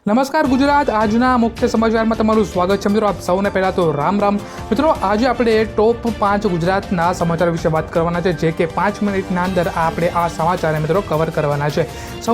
નમસ્કાર ગુજરાત આજના મુખ્ય સમાચારમાં તમારું સ્વાગત છે મિત્રો। આપ સૌને પહેલાં તો રામ રામ મિત્રો। આજે આપણે ટોપ 5 ગુજરાતના સમાચાર વિશે વાત કરવાના છે, જે કે 5 મિનિટના અંદર આપણે આ સમાચારને મિત્રો કવર કરવાના છે।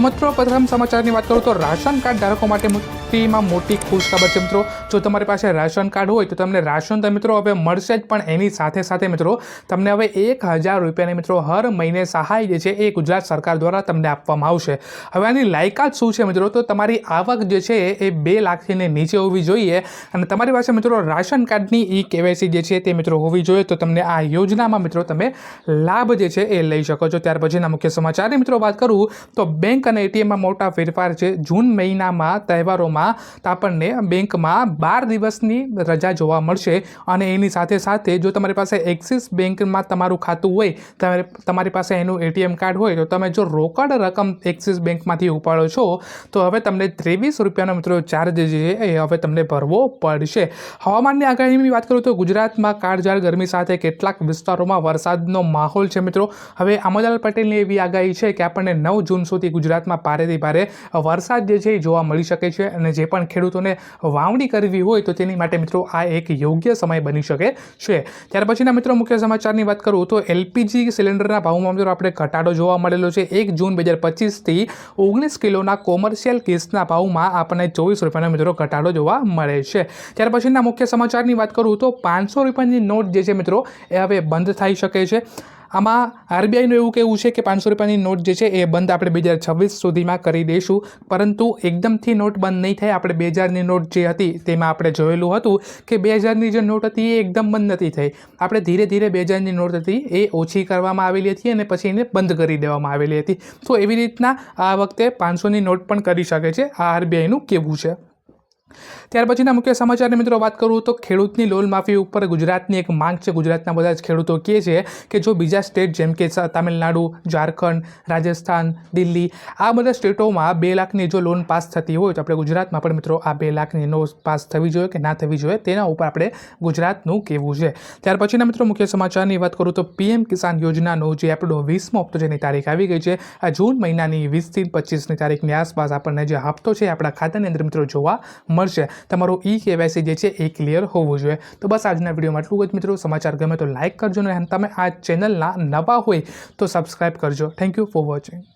મિત્રો પ્રથમ સમાચારની વાત કરું તો રાશન કાર્ડ ધારકો માટે મોટીમાં મોટી ખુશખબર છે મિત્રો। જો તમારી પાસે રાશન કાર્ડ હોય તો તમને રાશન તો મિત્રો હવે મળશે જ, પણ એની સાથે સાથે મિત્રો તમને હવે 1000 રૂપિયાની મિત્રો હર મહિને સહાય જે છે એ ગુજરાત સરકાર દ્વારા તમને આપવામાં આવશે। હવે આની લાયકાત શું છે મિત્રો? તો તમારી આવક જે છે એ 2 લાખથી નીચે હોવી જોઈએ અને તમારી પાસે મિત્રો રાશન કાર્ડની KYC જે છે તે મિત્રો હોવી જોઈએ, તો તમને આ યોજનામાં મિત્રો તમે લાભ જે છે એ લઈ શકો છો। ત્યાર પછીના મુખ્ય સમાચારની મિત્રો વાત કરું તો બેંક અને ATMમાં મોટા ફેરફાર છે। જૂન મહિનામાં તહેવારોમાં આપણને બેંકમાં 12 દિવસની રજા જોવા મળશે અને એની સાથે સાથે જો તમારી પાસે એક્સિસ બેંકમાં તમારું ખાતું હોય, તમારી પાસે એનું ATM કાર્ડ હોય, તો તમે જો રોકડ રકમ એક્સિસ બેંકમાંથી ઉપાડો છો તો હવે તમને 23 રૂપિયાનો મિત્રો ચાર્જ જે છે એ હવે તમને ભરવો પડશે। હવામાનની આગાહીની વાત કરું તો ગુજરાતમાં કાળઝાળ ગરમી સાથે કેટલાક વિસ્તારોમાં વરસાદનો માહોલ છે મિત્રો। હવે અમરલાલ પટેલની એવી આગાહી છે કે આપણને 9 જૂન સુધી ગુજરાતમાં ભારેથી ભારે વરસાદ જે છે એ જોવા મળી શકે છે અને જે પણ ખેડૂતોને વાવણી કરવી હોય તો તેની માટે મિત્રો આ એક યોગ્ય સમય બની શકે છે। ત્યાર પછીના મિત્રો મુખ્ય સમાચારની વાત કરું તો LPG સિલિન્ડરના ભાવમાં મિત્રો આપણે ઘટાડો જોવા મળેલો છે। 1 જૂન 2025થી 19 કિલોના કોમર્શિયલ ગેસના ભાવમાં આપણને 24 રૂપિયાનો મિત્રો ઘટાડો જોવા મળે છે। ત્યાર પછીના મુખ્ય સમાચારની વાત કરું તો 500 રૂપિયાની નોટ જે છે મિત્રો એ હવે બંધ થઈ શકે છે। આમાં RBIનું એવું કહેવું છે કે 500 રૂપિયાની નોટ જે છે એ બંધ આપણે 2026 સુધીમાં કરી દઈશું, પરંતુ એકદમથી નોટ બંધ નહીં થાય। આપણે 2000ની નોટ જે હતી તેમાં આપણે જોયેલું હતું કે 2000ની જે નોટ હતી એ એકદમ બંધ નથી થઈ। આપણે ધીરે ધીરે 2000ની નોટ હતી એ ઓછી કરવામાં આવેલી હતી અને પછી એને બંધ કરી દેવામાં આવેલી હતી। તો એવી રીતના આ વખતે 500ની નોટ પણ કરી શકે છે, આ RBIનું કહેવું છે। ત્યાર પછીના મુખ્ય સમાચારની મિત્રો વાત કરું તો ખેડૂતની લોન માફી ઉપર ગુજરાતની એક માંગ છે। ગુજરાતના બધા જ ખેડૂતો કહે છે કે જો બીજા સ્ટેટ જેમ કે તમિલનાડુ, ઝારખંડ, રાજસ્થાન, દિલ્હી આ બધા સ્ટેટોમાં 2 લાખની જો લોન પાસ થતી હોય તો આપણે ગુજરાતમાં પણ મિત્રો આ 2 લાખની લોન પાસ થવી જોઈએ કે ના થવી જોઈએ તેના ઉપર આપણે ગુજરાતનું કહેવું છે। ત્યાર પછીના મિત્રો મુખ્ય સમાચારની વાત કરું તો PM કિસાન યોજનાનો જે આપણો 20મો હપ્તો જેની તારીખ આવી ગઈ છે, આ જૂન મહિનાની 20થી 25ની તારીખની આસપાસ આપણને જે હપ્તો છે આપણા ખાતાની અંદર મિત્રો જોવા મળશે। તમારું KYC જે છે એ ક્લિયર હોવું જોઈએ। તો બસ આજના વિડીયોમાં એટલું જ મિત્રો। સમાચાર ગમે તો લાઇક કરજો અને તમે આ ચેનલના નવા હોય તો સબસ્ક્રાઈબ કરજો। Thank you for watching.